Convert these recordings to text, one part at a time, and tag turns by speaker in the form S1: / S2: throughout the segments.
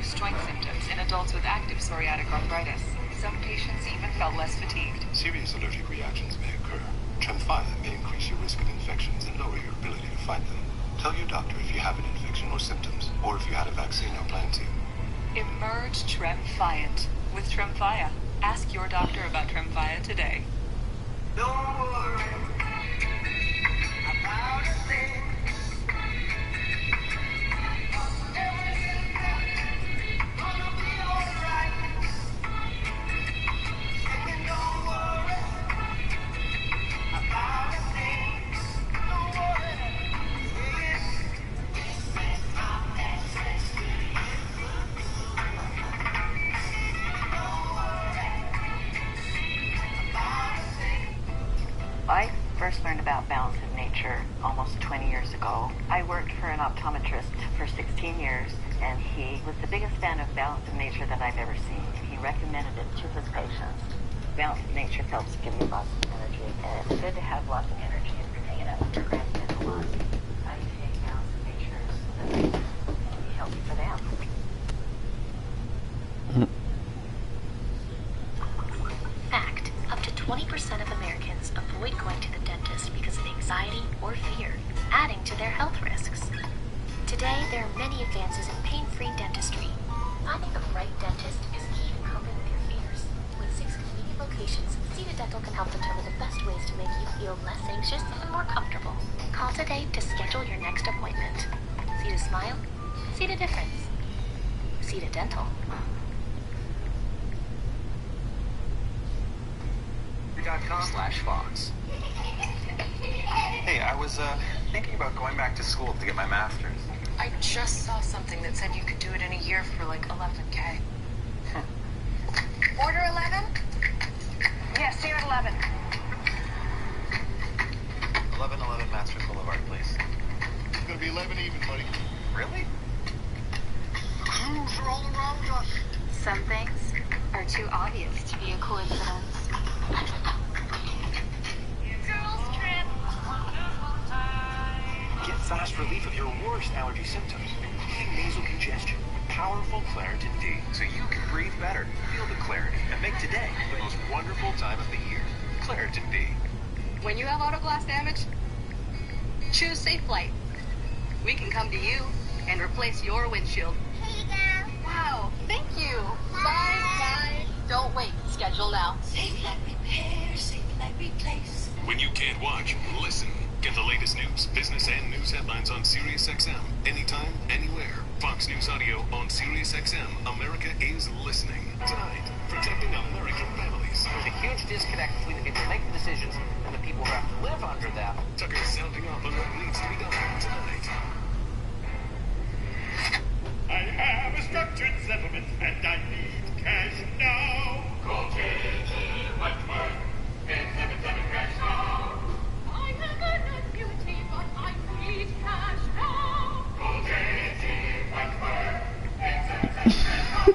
S1: reduced joint symptoms in adults with active psoriatic arthritis. Some patients even felt less fatigued.
S2: Serious allergic reactions may occur. Tremfya may increase your risk of infections and lower your ability to fight them. Tell your doctor if you have an infection or symptoms, or if you had a vaccine or plan to.
S1: Emerge Tremfyant with Tremfya. Ask your doctor about Tremfya today.
S3: Don't worry about a thing. Everything's gonna be alright. And don't worry about a thing. Don't worry.
S4: I first learned about balance of nature almost 20 years ago. I worked for an optometrist for 16 years, and he was the biggest fan of balance of nature that I've ever seen. He recommended it to his patients. Balance of nature helps give you lots of energy, and it's good to have lots of energy if you're hanging out with your grandkids a lot. How do you take balance of nature so that it can be healthy for them?
S5: Fact, up to 20% of Americans avoid going to the dentist because of anxiety or fear, adding to their health risks. Today, there are many advances in pain-free dentistry. Finding the right dentist is key to coping with your fears. With 6 convenient locations, Cedar Dental can help determine the best ways to make you feel less anxious and more comfortable. Call today to schedule your next appointment. See the smile? See the difference. Cedar Dental.
S6: .com/Fox. Hey, I was thinking about going back to school to get my master's.
S1: I just saw something that said you could do it in a year for like 11K. Order 11? Yes, here at 11.
S6: 1111 Masters Boulevard, please.
S2: It's gonna be 11 even, buddy.
S6: Really?
S3: Crews are all around us.
S1: Some things are too obvious to be a coincidence.
S3: Girls trip.
S7: Get fast relief of your worst allergy symptoms, including nasal congestion, with powerful Claritin D.
S6: So you can breathe better, feel the clarity, and make today the most wonderful time of the year. Claritin D.
S1: When you have auto glass damage, choose Safe Flight. We can come to you and replace your windshield.
S3: Here you go.
S1: Wow, thank you. Bye. Bye. Don't wait. Schedule now.
S3: Safe like repair, safe like replace.
S2: When you can't watch, listen. Get the latest news, business, and news headlines on SiriusXM. Anytime, anywhere. Fox News Audio on SiriusXM. America is listening. Tonight, protecting American families.
S7: There's a huge disconnect between the people who make the decisions and the people who have to live under them.
S2: Tucker's sounding off on what needs to be done tonight.
S8: I have a structured settlement and I need cash now. Call JT Wentworth. 877 cash now. I have an annuity, but I need cash now. Call JT Wentworth. 877 cash now.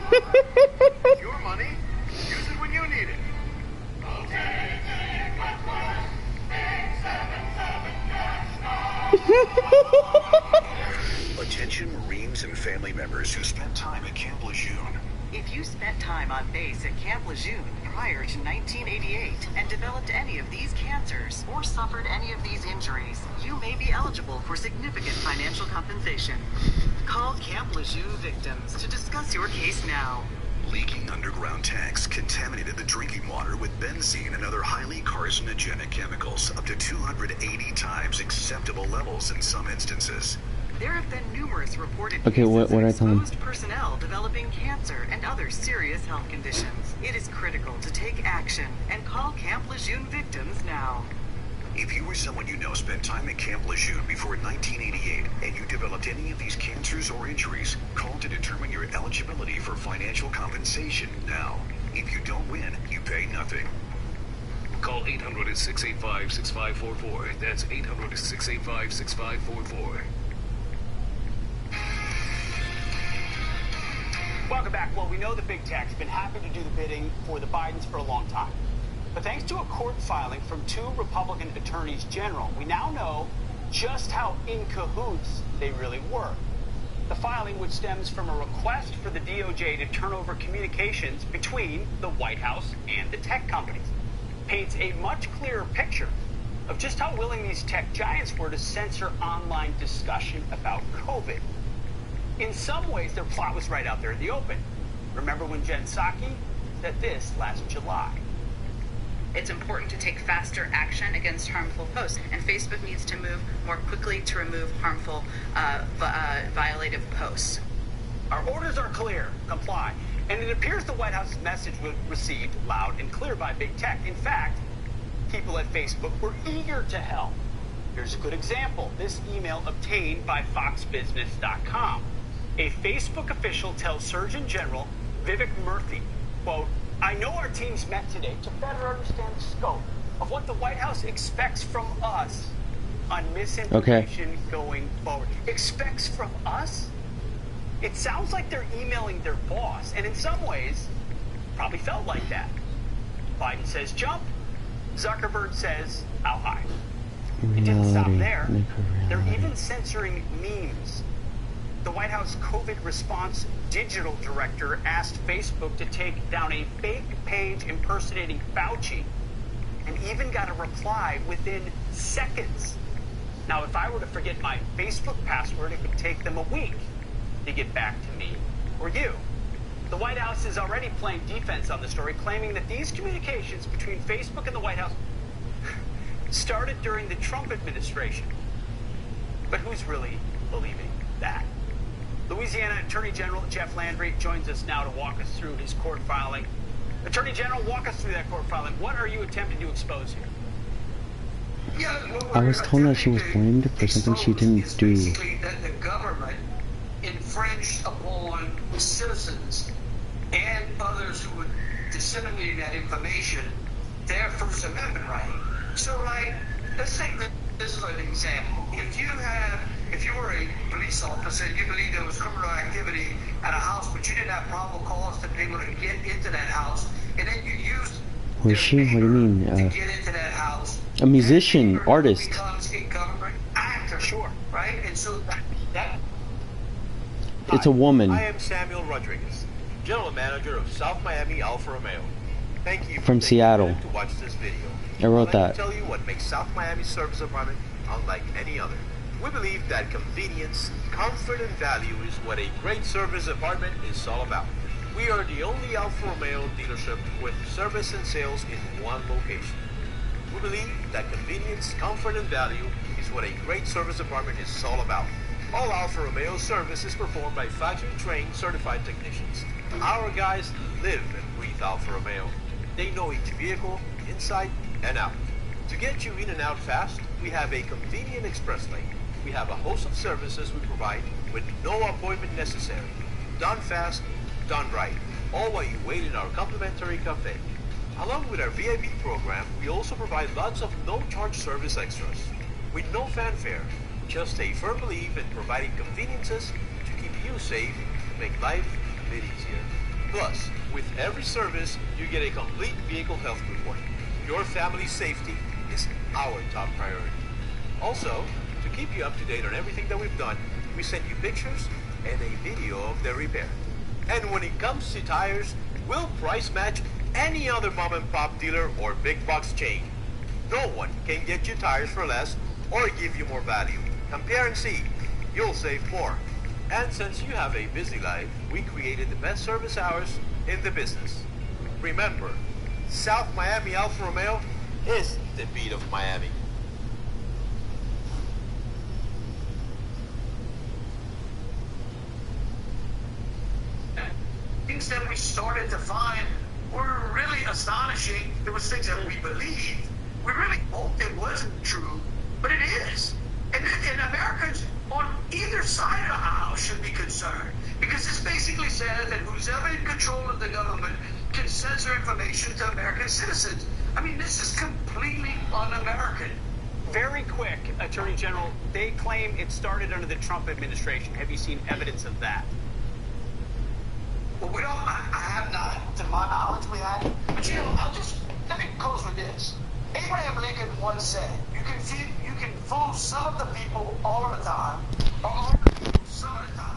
S6: Your money. Use it when you need it.
S8: Call JT Wentworth. 877 cash now.
S9: Attention Marines and family members who spent time at Camp Lejeune.
S4: If you spent time on base at Camp Lejeune prior to 1988 and developed any of these cancers or suffered any of these injuries, you may be eligible for significant financial compensation. Call Camp Lejeune victims to discuss your case now.
S9: Leaking underground tanks contaminated the drinking water with benzene and other highly carcinogenic chemicals, up to 280 times acceptable levels in some instances.
S4: There have been numerous reported
S10: Okay,
S4: cases
S10: what
S4: of
S10: I tell him?
S4: exposed personnel developing cancer and other serious health conditions. It is critical to take action and call Camp Lejeune victims now.
S9: If you or someone you know spent time at Camp Lejeune before 1988 and you developed any of these cancers or injuries, call to determine your eligibility for financial compensation now. If you don't win, you pay nothing.
S2: Call 800-685-6544. That's 800-685-6544.
S7: Welcome back. Well, we know the big tech's been happy to do the bidding for the Bidens for a long time. But thanks to a court filing from 2 Republican attorneys general, we now know just how in cahoots they really were. The filing, which stems from a request for the DOJ to turn over communications between the White House and the tech companies, paints a much clearer picture of just how willing these tech giants were to censor online discussion about COVID. In some ways, their plot was right out there in the open. Remember when Jen Psaki said this last July?
S1: It's important to take faster action against harmful posts, and Facebook needs to move more quickly to remove harmful, violative posts.
S7: Our orders are clear. Comply. And it appears the White House's message was received loud and clear by big tech. In fact, people at Facebook were eager to help. Here's a good example. This email obtained by foxbusiness.com. A Facebook official tells Surgeon General Vivek Murthy, quote, "I know our teams met today to better understand the scope of what the White House expects from us on misinformation going forward." Expects from us? It sounds like they're emailing their boss, and in some ways, probably felt like that. Biden says jump, Zuckerberg says how high. It didn't stop there. They're even censoring memes. The White House COVID response digital director asked Facebook to take down a fake page impersonating Fauci, and even got a reply within seconds. Now, if I were to forget my Facebook password, it would take them a week to get back to me or you. The White House is already playing defense on the story, claiming that these communications between Facebook and the White House started during the Trump administration. But who's really believing that? Louisiana Attorney General Jeff Landry joins us now to walk us through his court filing. Attorney General, walk us through that court filing. What are you attempting to expose here?
S10: I was told that she was blamed for something she didn't do.
S11: Basically, that the government infringed upon citizens and others who would disseminate that information their First Amendment right. So, like, let's take this as an example. If you were a police officer and you believe there was criminal activity at a house, but you didn't have probable cause to be able to get into that house, and then you used
S10: Who is she? What do you mean?
S11: to get into that house,
S10: A musician, artist.
S11: becomes a government actor,
S7: Sure.
S11: right? And so that
S10: It's a woman.
S6: I am Samuel Rodriguez, General Manager of South Miami Alfa Romeo. Thank you for
S10: From
S6: taking
S10: Seattle.
S6: time to watch this video.
S10: I wrote
S6: I'd like
S10: that.
S6: to tell you what makes South Miami Service Department unlike any other. We believe that convenience, comfort, and value is what a great service department is all about. We are the only Alfa Romeo dealership with service and sales in one location. We believe that convenience, comfort, and value is what a great service department is all about. All Alfa Romeo service is performed by factory-trained, certified technicians. Our guys live and breathe Alfa Romeo. They know each vehicle, inside and out. To get you in and out fast, we have a convenient express lane. We have a host of services we provide with no appointment necessary. Done fast, done right. All while you wait in our complimentary cafe. Along with our VIP program, we also provide lots of no-charge service extras. With no fanfare, just a firm belief in providing conveniences to keep you safe, make life a bit easier. Plus, with every service, you get a complete vehicle health report. Your family's safety is our top priority. Also, to keep you up to date on everything that we've done, we send you pictures and a video of their repair. And when it comes to tires, we'll price match any other mom and pop dealer or big box chain. No one can get you tires for less or give you more value. Compare and see. You'll save more. And since you have a busy life, we created the best service hours in the business. Remember, South Miami Alfa Romeo is the beat of Miami.
S11: things that we started to find were really astonishing. There was things that we believed. We really hoped it wasn't true, but it is. And Americans on either side of the aisle should be concerned, because this basically says that who's ever in control of the government can censor information to American citizens. I mean, this is completely un-American.
S7: Very quick, Attorney General, they claim it started under the Trump administration. Have you seen evidence of that?
S11: Well, I have not, to my knowledge, we haven't. But let me close with this. Abraham Lincoln once said, you can fool some of the people all of the time, or all of the people some of the time.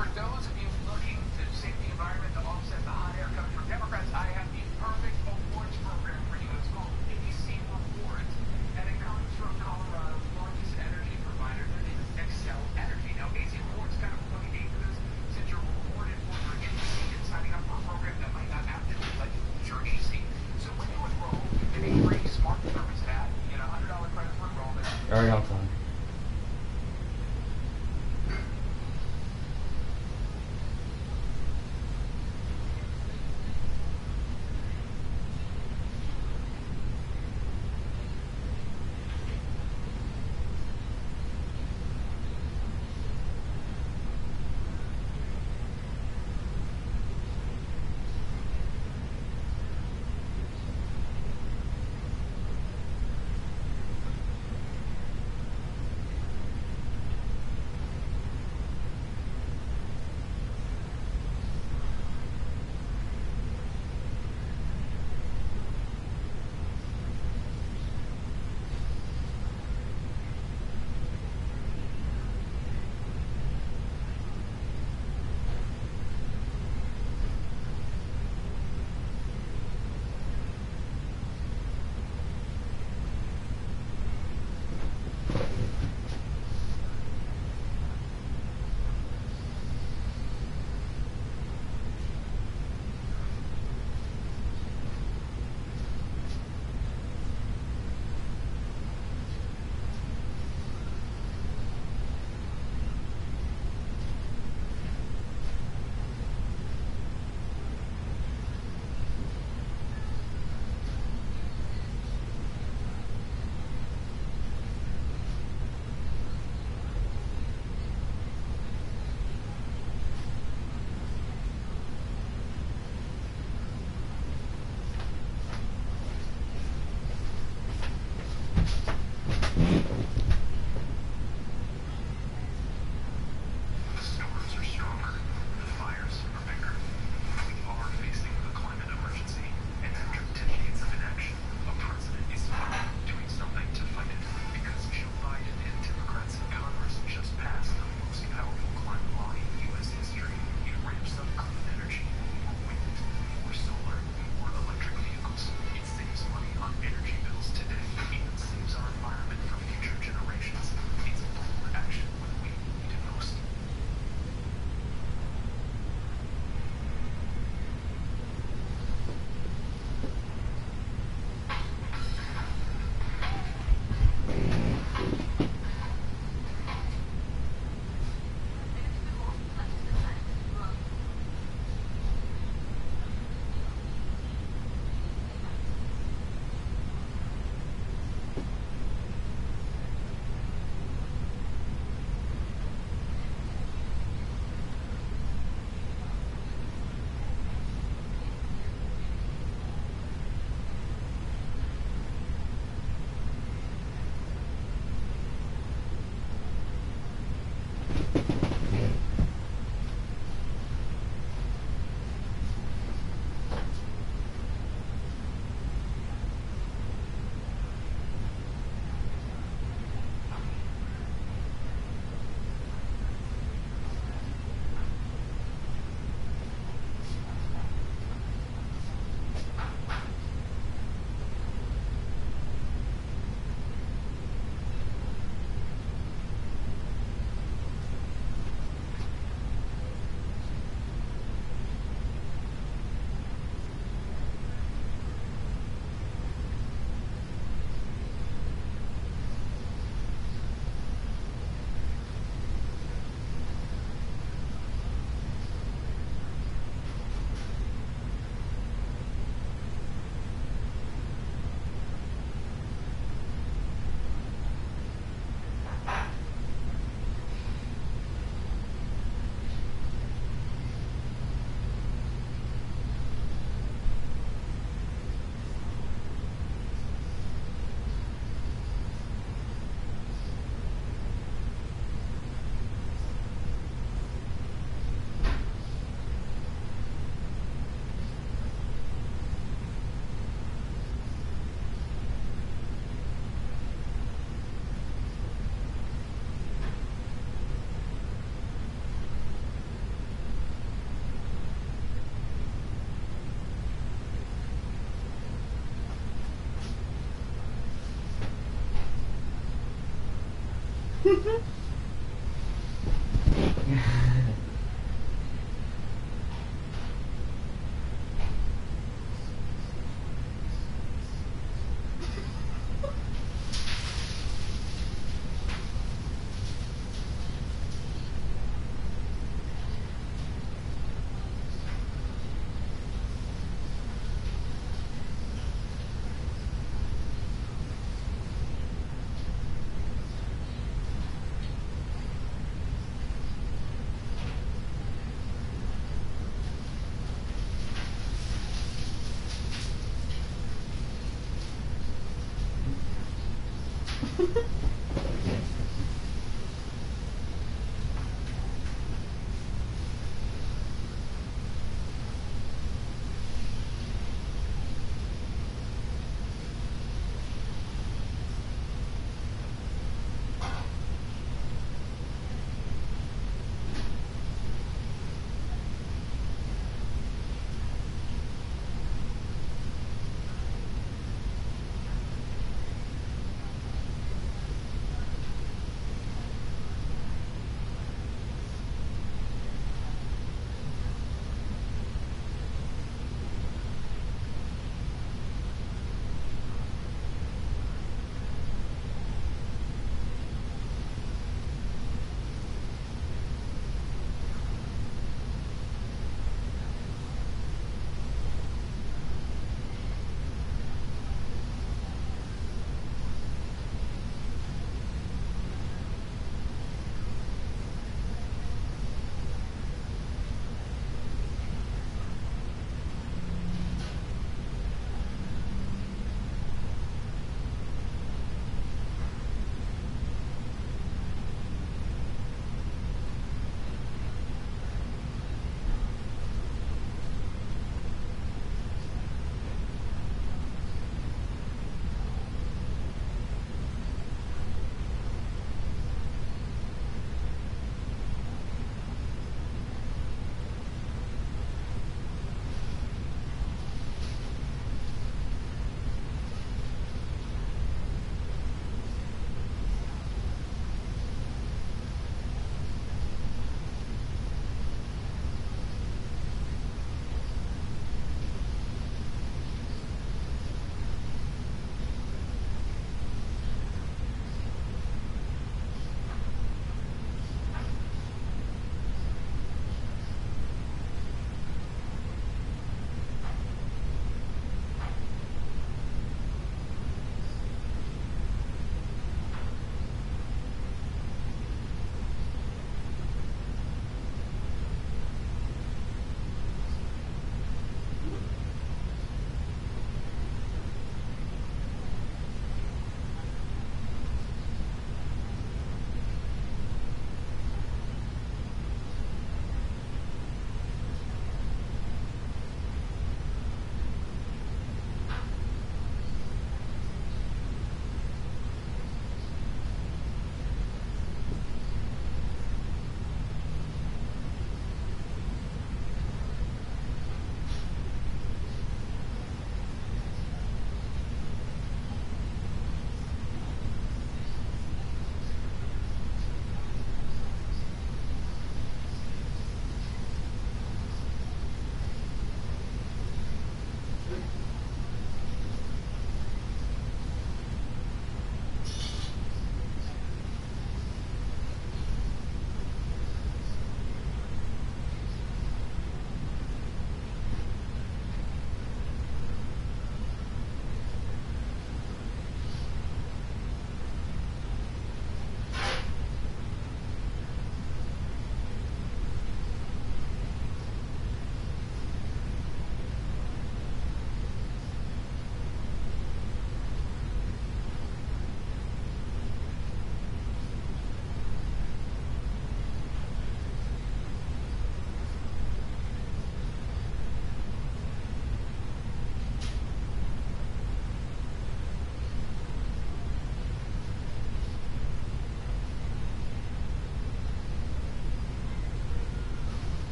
S12: For those of you looking to save the environment to offset the hot air coming from Democrats, I have the perfect awards program for you. It's called ABC Rewards, and it comes from Colorado's largest energy provider. Their name is Excel Energy. Now, AC Rewards kind of funny name for this, since you're rewarded for your industry and signing up for a program that might not actually let you use your AC. So when you enroll, you get a free smart thermostat, you get a $100 credit for enrollment.
S13: Alright, I'm fine.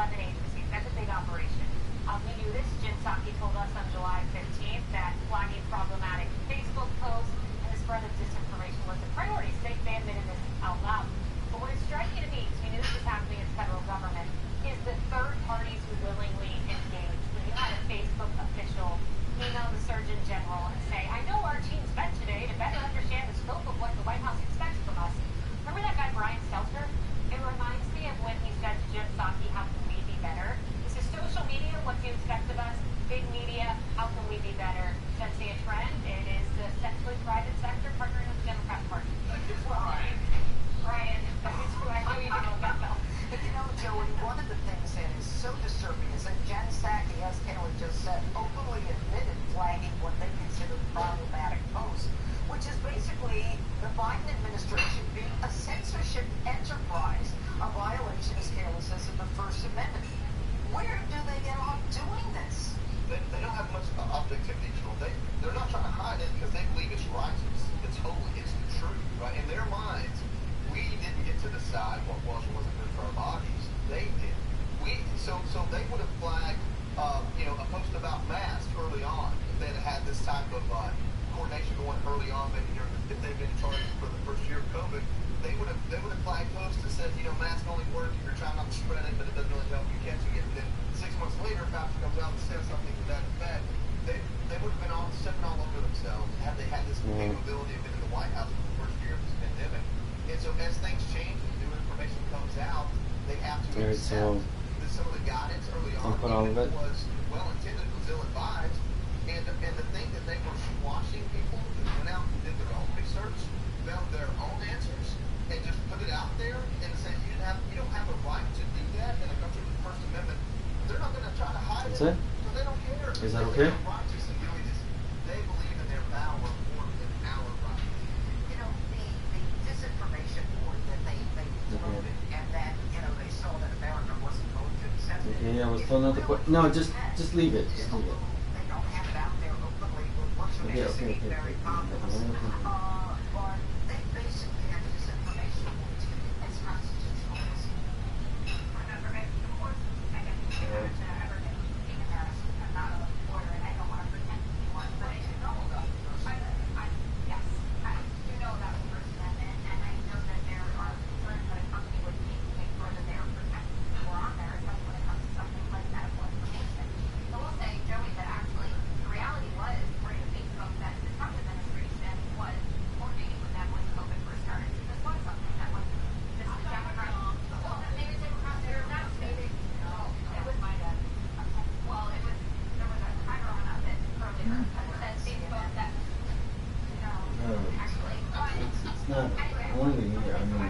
S13: 11 agencies. That's a big operation. We knew this. Jim Psaki told us on July 15th that flagging problematic Facebook posts and the spread of disinformation was a priority. They admitted this out loud. But what is striking to me, because we knew this was happening in federal government, is the third parties who willingly engage. When you had a Facebook official email the Surgeon General and say, I know our team's met today to better understand the scope of what the White House expects from us. Remember that guy Brian Stelter? It reminds me of when he said to Jim Psaki, how can we be better? This is social media, what do you expect of us? Big media, how can we be better? Sensing a trend, it is the essentially private sector partnering with the Democrat Party. Brian, that's who I know you know about that.
S14: But you know, Joey, one of the things that is so disturbing is that Jen Psaki, as Taylor just said, openly admitted flagging what they consider problematic posts, which is basically the Biden administration being a censorship enterprise, a violation, as Taylor says, of the First Amendment. Where do they get off doing this?
S15: They don't have much objectivity, Joel. They're not trying to hide it because they believe it's righteous. It's holy. It's the truth, right? In their minds, we didn't get to decide what was or wasn't good for our bodies. They did. So they would have flagged, a post about masks early on if they had had this type of coordination going early on. Maybe if they've been charged for the first year of COVID, they would have flagged posts that said, masks only work if you're trying not to spread it, but it doesn't really help you catching it. And then 6 months later, Fauci comes out and says something to that effect. They would have been stepping all over themselves had they had this capability of being in the White House for the first year of this pandemic. And so as things change and new information comes out, they have to accept that some of the guidance early on was well-intended, was ill-advised, and to think that they were squashing people who went out and did their own research, found their own answers, and just put it out there and say you don't have a right to do that in a country with the First Amendment. They're not going to try to hide it, so they don't care.
S16: Is that okay?
S15: They believe in their power more than our right.
S14: The disinformation war that they promoted, and then, they saw that America wasn't going to accept it.
S16: Okay, I was told not to put. No, just leave it. Just leave it.
S14: They don't have it out there openly, which makes it very populous. But they basically have disinformation war too. It's constitutionalism.
S13: Remember, of course, I guess you have to ever get being embarrassed. I'm not a lawyer and I don't want to pretend to be one, but I do know about the First Amendment. Yes, I do know about the First Amendment, and I know that there are concerns that a company would need to make sure that they are protected people on there, especially when it comes to something like medical information. So we'll say, Joey, that actually the reality was, according to Facebook, that the Trump administration was coordinating with them when COVID first started. This was something that was this is Democrat. Well, maybe Democrats are not maybe. No, it was my dad. Well, it was there was a timer on it earlier that said Facebook that actually.
S16: It's not only me. I mean,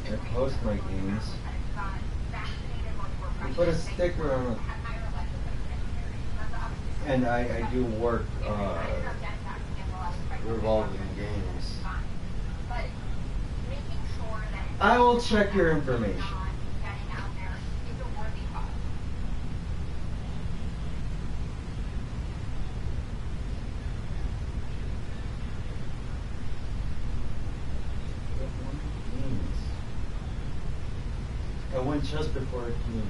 S16: I post my games. I put a sticker on it. And I do work revolving games. I will check your information. I went just before it came.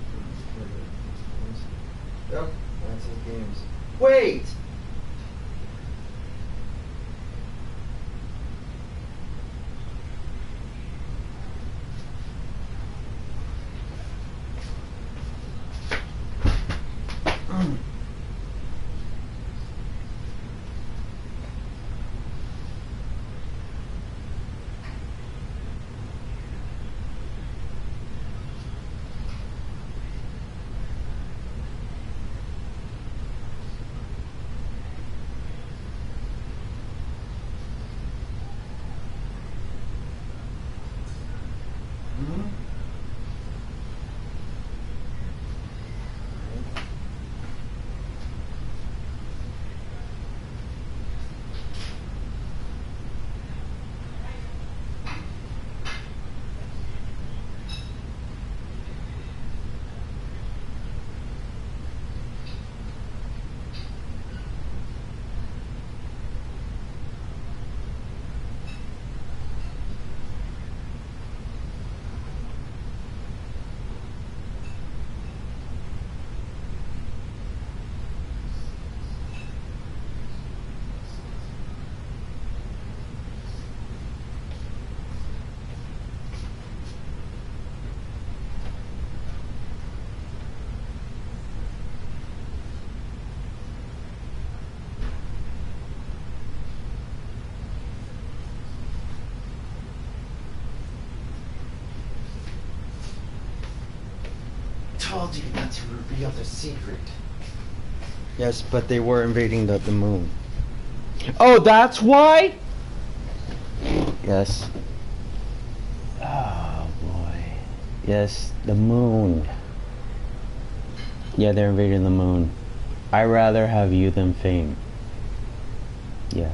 S16: Yep, that's his games. Wait! told you not to reveal the secret.
S10: Yes, but they were invading the moon. Oh, that's why? Yes. Oh boy. Yes, the moon. Yeah, they're invading the moon. I'd rather have you than fame. Yeah.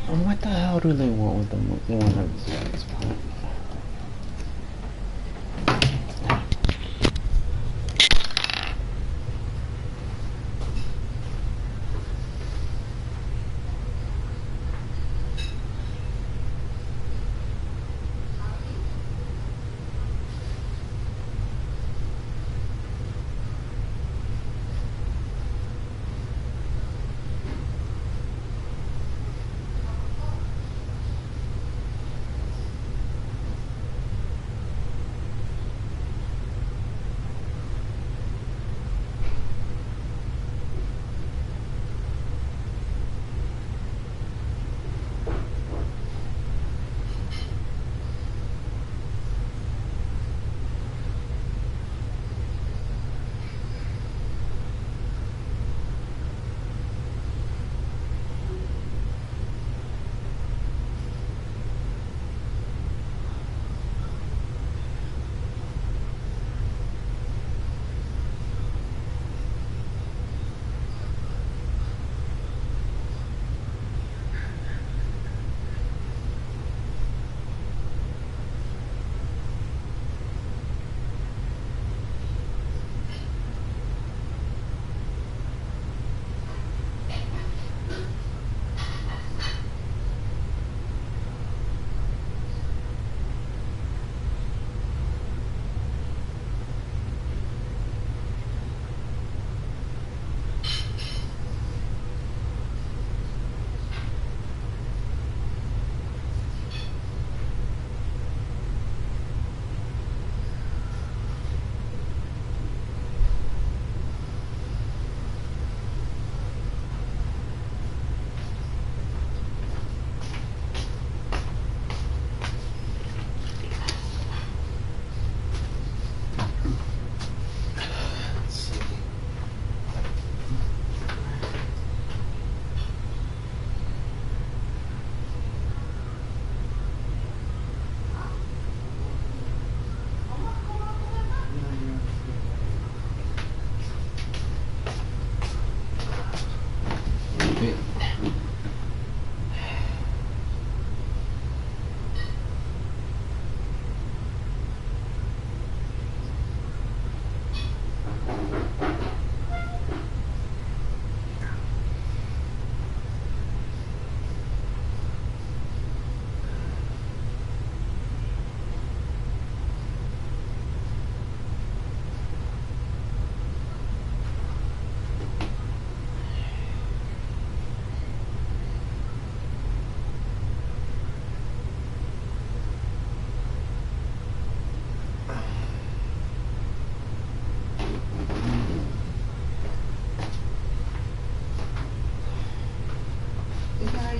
S10: What the hell do they want with the moon? They want to...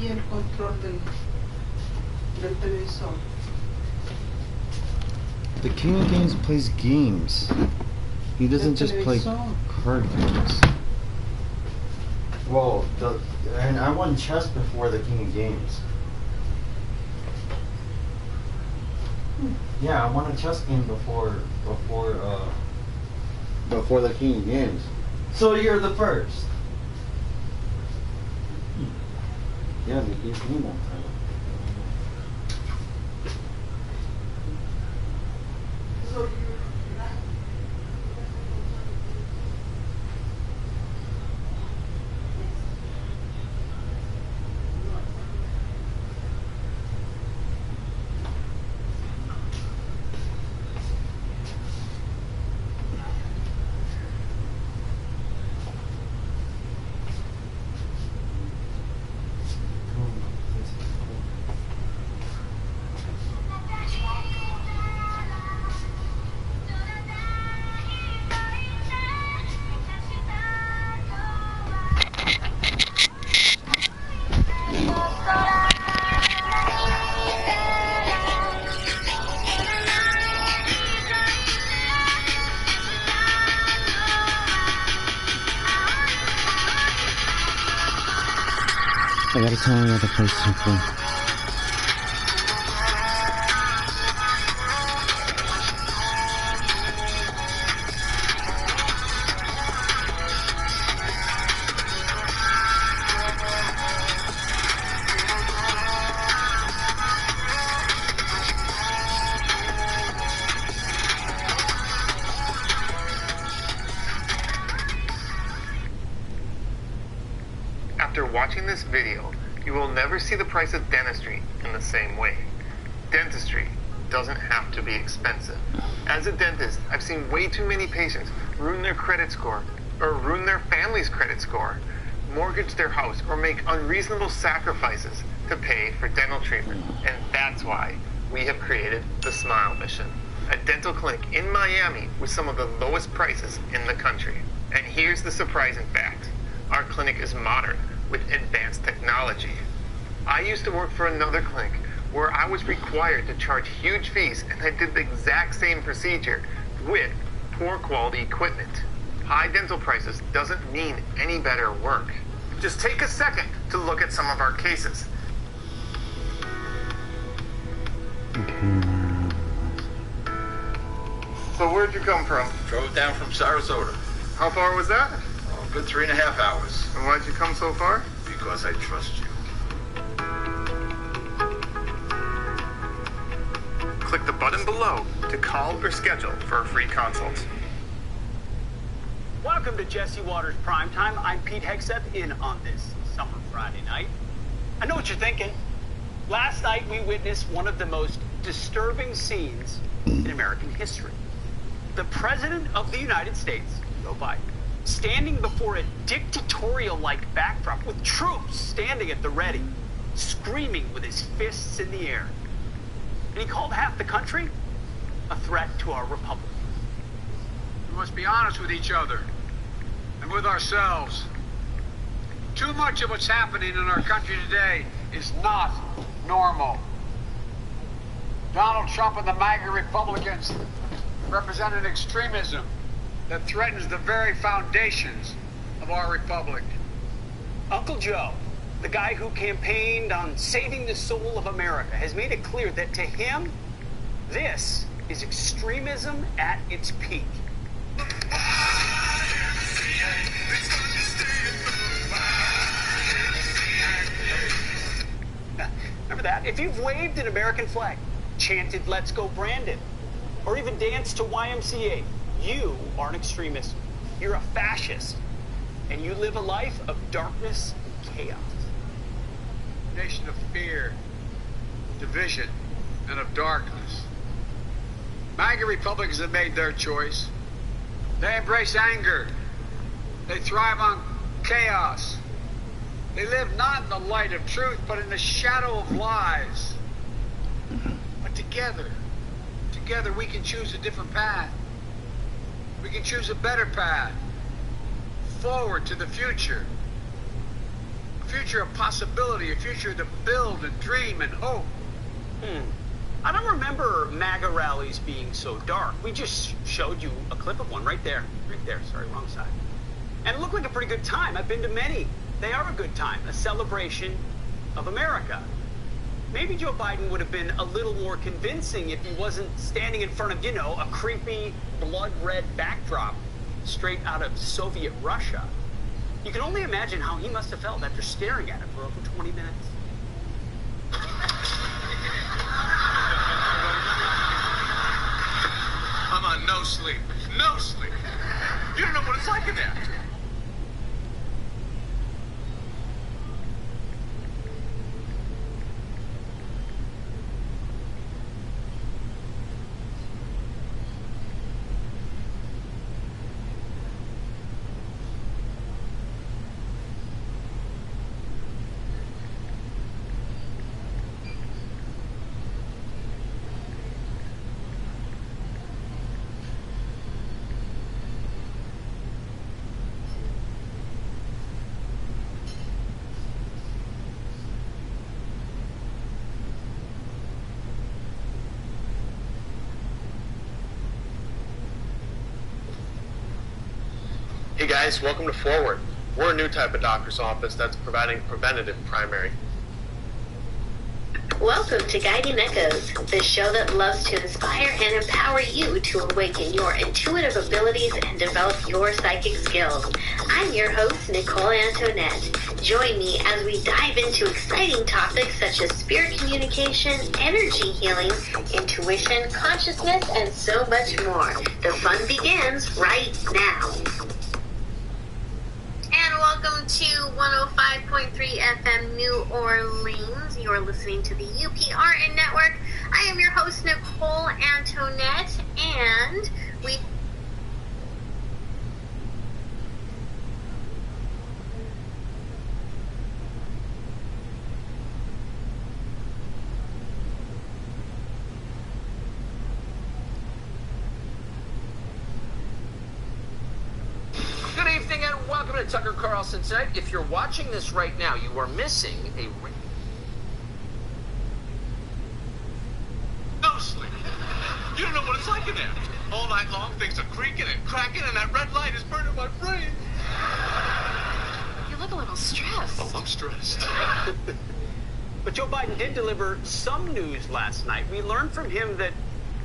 S17: el control del televisor.
S10: The King of Games plays games. He doesn't just play card games. Well, and I won chess before the King of Games. Yeah, I won a chess game before the King of Games. So you're the first. Yeah, they gave me one time. I gotta tell him about the PlayStation 4.
S18: After watching this video, you will never see the price of dentistry in the same way. Dentistry doesn't have to be expensive. As a dentist, I've seen way too many patients ruin their credit score, or ruin their family's credit score, mortgage their house, or make unreasonable sacrifices to pay for dental treatment. And that's why we have created the Smile Mission, a dental clinic in Miami with some of the lowest prices in the country. And here's the surprising fact. Our clinic is modern with advanced technology. I used to work for another clinic where I was required to charge huge fees, and I did the exact same procedure with poor quality equipment. High dental prices doesn't mean any better work. Just take a second to look at some of our cases. So where'd you come from?
S19: Drove down from Sarasota.
S18: How far was that?
S19: Oh, good 3.5 hours.
S18: And why'd you come so far?
S19: Because I trust you.
S18: Click the button below to call or schedule for a free consult.
S7: Welcome to Jesse Waters Primetime. I'm Pete Hegseth in on this summer Friday night. I know what you're thinking. Last night we witnessed one of the most disturbing scenes in American history. The President of the United States, Joe Biden, standing before a dictatorial-like backdrop with troops standing at the ready, screaming with his fists in the air. And he called half the country a threat to our republic.
S20: We must be honest with each other and with ourselves. Too much of what's happening in our country today is not normal. Donald Trump and the MAGA Republicans represent an extremism that threatens the very foundations of our republic.
S7: Uncle Joe, the guy who campaigned on saving the soul of America, has made it clear that to him, this is extremism at its peak. Remember that? If you've waved an American flag, chanted "Let's Go Brandon," or even danced to YMCA, you are an extremist. You're a fascist. And you live a life of darkness and chaos.
S20: A nation of fear, division, and of darkness. MAGA Republicans have made their choice. They embrace anger. They thrive on chaos. They live not in the light of truth, but in the shadow of lies. But together we can choose a different path. We can choose a better path. Forward to the future. A future of possibility, a future to build and dream and hope.
S7: I don't remember MAGA rallies being so dark. We just showed you a clip of one right there. Right there, sorry, wrong side. And it looked like a pretty good time. I've been to many. They are a good time, a celebration of America. Maybe Joe Biden would have been a little more convincing if he wasn't standing in front of, you know, a creepy blood-red backdrop straight out of Soviet Russia. You can only imagine how he must have felt after staring at it for over 20 minutes.
S19: I'm on no sleep. No sleep. You don't know what it's like in there.
S18: Hey guys, welcome to Forward.
S21: We're a new type of doctor's office that's providing preventative primary.
S5: Welcome to Guiding Echoes, the show that loves to inspire and empower you to awaken your intuitive abilities and develop your psychic skills. I'm your host, Nicole Antoinette. Join me as we dive into exciting topics such as spirit communication, energy healing, intuition, consciousness, and so much more. The fun begins right now. And welcome to 105.3 FM New Orleans. You're listening to the UPRN Network. I am your host, Nicole Antoinette, and we...
S22: Good evening and welcome to Tucker Carlson Tonight. If you're watching this right now, you are missing a...
S19: No sleep. You don't know what it's like in there. All night long, things are creaking and cracking, and that red light is burning my brain.
S22: You look a little stressed.
S19: Oh, I'm stressed.
S7: But Joe Biden did deliver some news last night. We learned from him that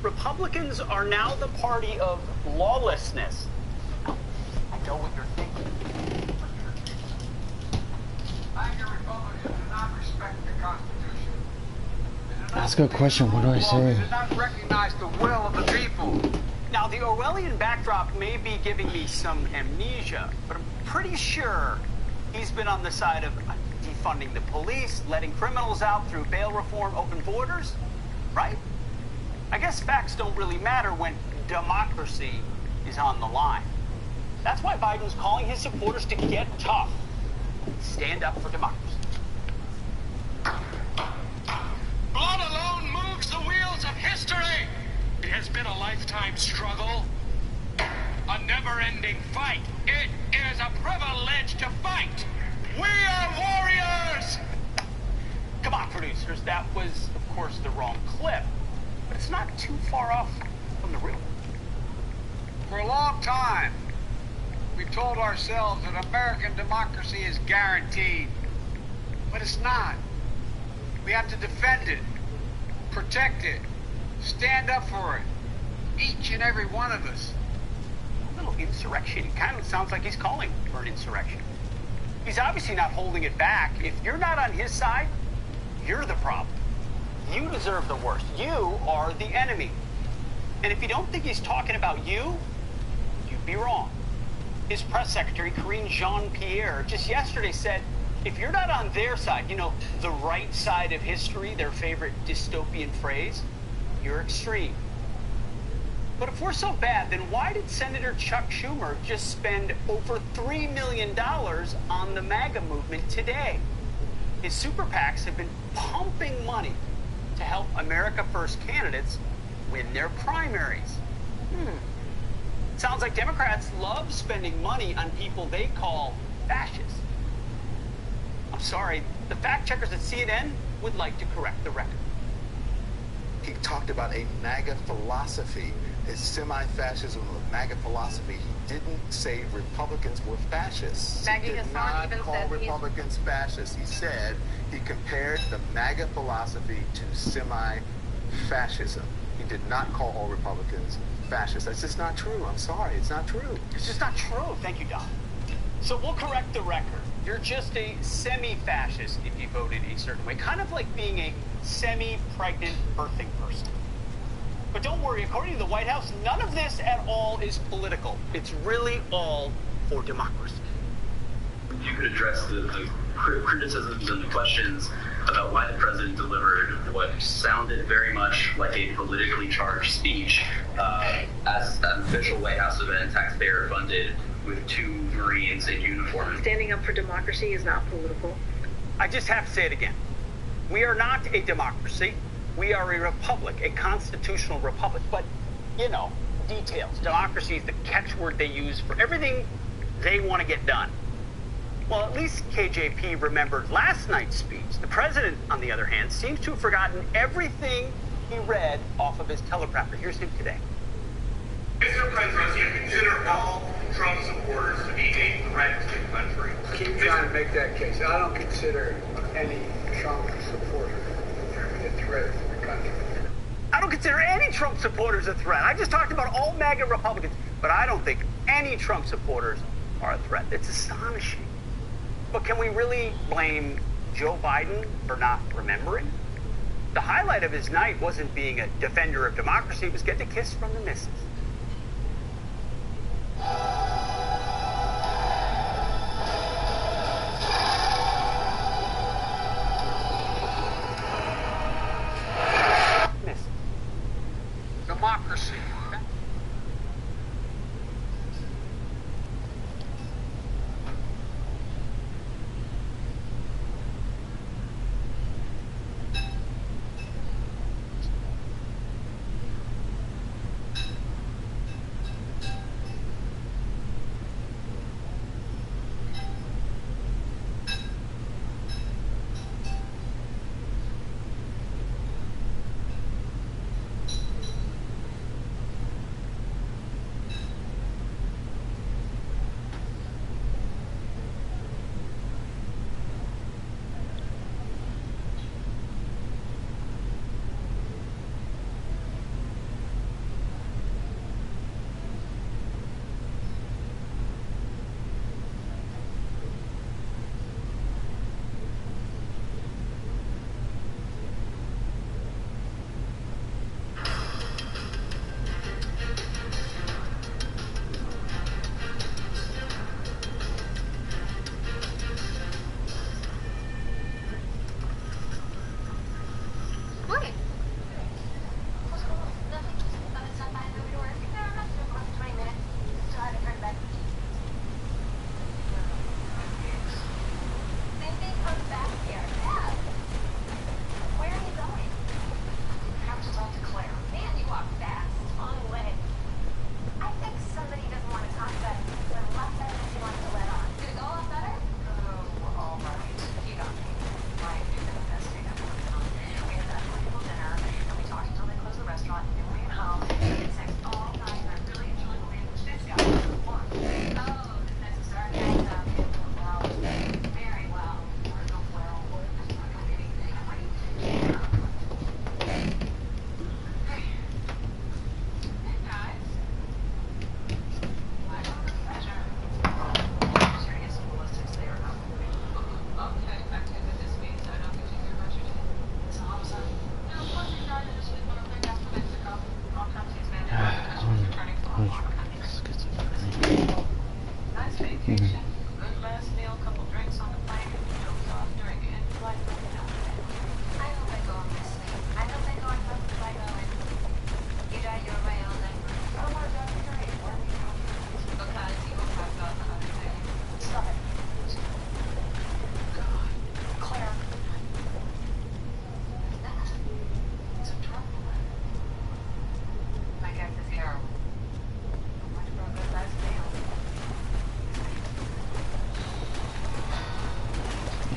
S7: Republicans are now the party of lawlessness. I know what you're thinking.
S12: Republicans do not respect the Constitution.
S10: Ask a question. What do I say?
S12: They do not recognize the will of the people.
S7: Now, the Orwellian backdrop may be giving me some amnesia, but I'm pretty sure he's been on the side of defunding the police, letting criminals out through bail reform, open borders, right? I guess facts don't really matter when democracy is on the line. That's why Biden's calling his supporters to get tough. Stand up for democracy.
S8: Blood alone moves the wheels of history. It has been a lifetime struggle, a never-ending fight. It is a privilege to fight. We are warriors.
S7: Come on, producers. That was, of course, the wrong clip. But it's not too far off from the real one.
S20: For a long time, we've told ourselves that American democracy is guaranteed. But it's not. We have to defend it, protect it, stand up for it. Each and every one of us.
S7: A little insurrection. It kind of sounds like he's calling for an insurrection. He's obviously not holding it back. If you're not on his side, you're the problem. You deserve the worst. You are the enemy. And if you don't think he's talking about you, you'd be wrong. His press secretary, Karine Jean-Pierre, just yesterday said, if you're not on their side, you know, the right side of history, their favorite dystopian phrase, you're extreme. But if we're so bad, then why did Senator Chuck Schumer just spend over $3 million on the MAGA movement today? His super PACs have been pumping money to help America First candidates win their primaries. Sounds like Democrats love spending money on people they call fascists. I'm sorry, the fact checkers at CNN would like to correct the record.
S23: He talked about a MAGA philosophy, a semi-fascism of MAGA philosophy. He didn't say Republicans were fascists. He did not call Republicans fascists. He said he compared the MAGA philosophy to semi-fascism. He did not call all Republicans fascists. That's just not true. I'm sorry, it's not true.
S7: It's just not true. Thank you, Don. So we'll correct the record. You're just a semi-fascist if you voted a certain way. Kind of like being a semi-pregnant birthing person. But don't worry, according to the White House, none of this at all is political. It's really all for democracy.
S24: You could address the criticisms and the questions about why the president delivered what sounded very much like a politically charged speech as an official White House event, taxpayer funded, with 2 Marines in uniform.
S1: Standing up for democracy is not political.
S7: I just have to say it again. We are not a democracy. We are a republic, a constitutional republic. But, you know, details. Democracy is the catchword they use for everything they want to get done. Well, at least KJP remembered last night's speech. The president, on the other hand, seems to have forgotten everything he read off of his teleprompter. Here's him today.
S8: Mr. President, consider all Trump supporters to be a threat to the country.
S20: Keep trying to make that case. I don't consider any Trump supporter a threat to the country.
S7: I don't consider any Trump supporters a threat. I just talked about all MAGA Republicans, but I don't think any Trump supporters are a threat. It's astonishing. But can we really blame Joe Biden for not remembering? The highlight of his night wasn't being a defender of democracy, it was getting a kiss from the missus.
S20: Democracy.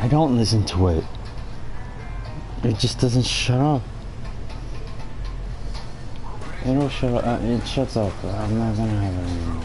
S10: I don't listen to it. It just doesn't shut up. It'll shut up. It shuts up. I'm not gonna have it anymore.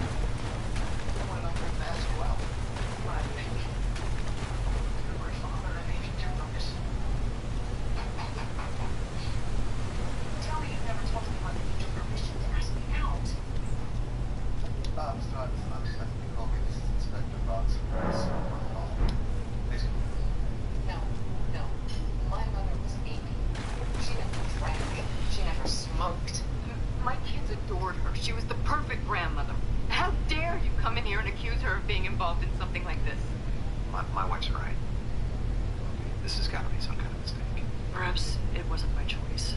S2: My wife's right. This has got to be some kind of mistake.
S3: Perhaps it wasn't by choice.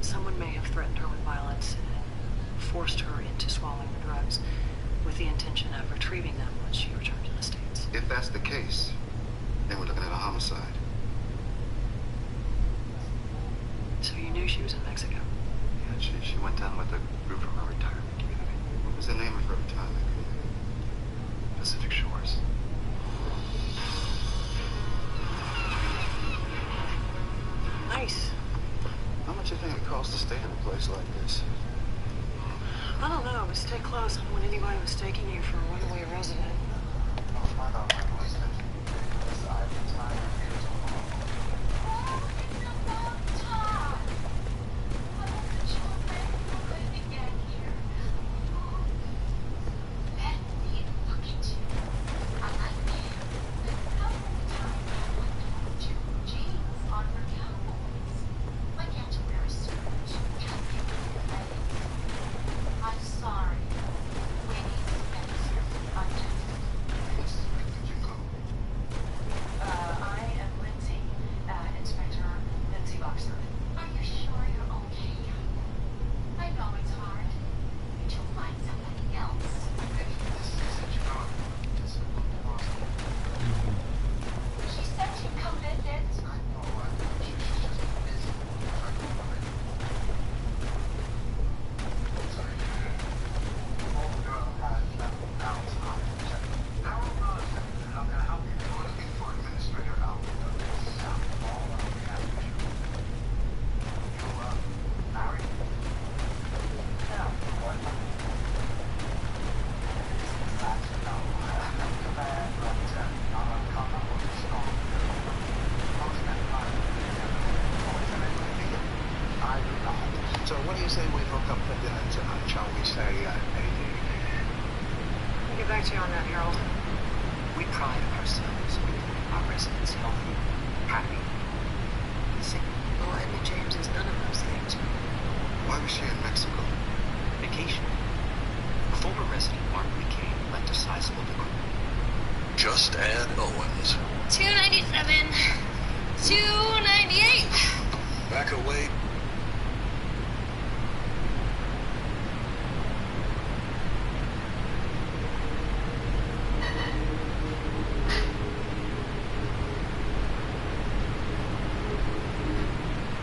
S3: Someone may have threatened her with violence and forced her into swallowing the drugs with the intention of retrieving them once she returned to the States.
S2: If that's the case, then we're looking at a homicide.
S3: So you knew she was in Mexico?
S2: Yeah, she went down with a group from her retirement community. What was the name of her retirement community? Pacific Shores.
S3: Nice.
S2: How much do you think it costs to stay in a place like this?
S3: I don't know, but stay close. I don't want anybody mistaking you for a runaway resident.
S15: So what do you say we hook up for dinner tonight? Shall we say,
S3: I'll get back to you on that, Harold.
S4: We pride ourselves on our residents healthy, happy, and safe.
S3: Well, Edna James is none of those things.
S15: Why was she in Mexico?
S4: Vacation. A former resident, Mark McCain, left a sizable bequest.
S6: Just add Owens.
S9: 297. 298.
S6: Back away.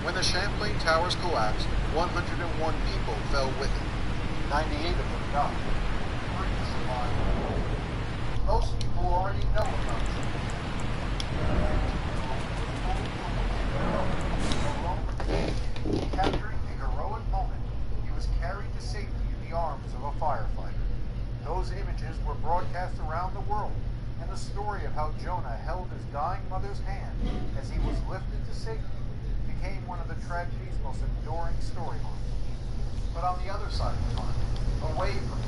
S11: When the Champlain Towers collapsed, 101 people fell with it. 98 of them died. 3 survived. Most people already know about it. Capturing a heroic moment, he was carried to safety in the arms of a firefighter. Those images were broadcast around the world, and the story of how Jonah held his dying mother's hand as he was lifted to safety became one of the tragedy's most enduring storylines. But on the other side of the line, away from the